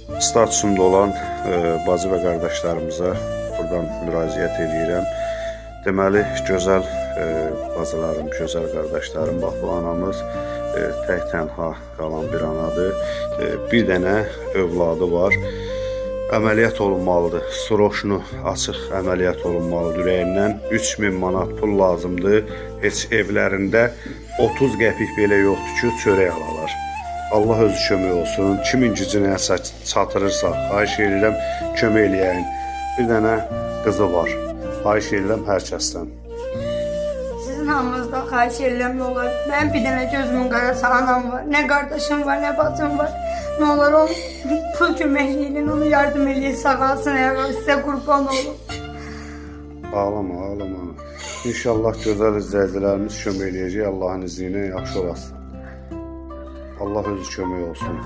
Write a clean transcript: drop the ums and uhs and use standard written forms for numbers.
Statusumda olan bacı və qardaşlarımıza buradan müraciət edirəm. Deməli, gözəl bacılarım, gözəl qardaşlarım, bax bu anamız tək tənha qalan bir anadır. Bir dənə övladı var. Əməliyyat olunmalıdır. Stroşnu açıq əməliyyat olunmalıdır. Ürəyindən 3000 manat pul lazımdır. Heç evlərində 30 qəpik belə yoxdur ki, çörək alalar. Allah özü kömək olsun. Kimin gücünə çatırırsa, xahiş edirəm, kömək eləyəyin. Bir dənə qızı var. Xahiş edirəm hər kəsdən. Sizin hamınızdan xahiş edirəm, nə olar. Mənim bir dənə gözümün qarası anam var. Nə qardaşım var, nə bacım var. Nə olar onu pul köməkliyin, onu yardım eləyin, sağalsın, əgər sizə qurban olun. Ağlama, ağlama. İnşallah gözəl izləyicilərimiz kömək eləyəcək. Allahın izni ilə yaxşı olasın. Allah özü kömək olsun.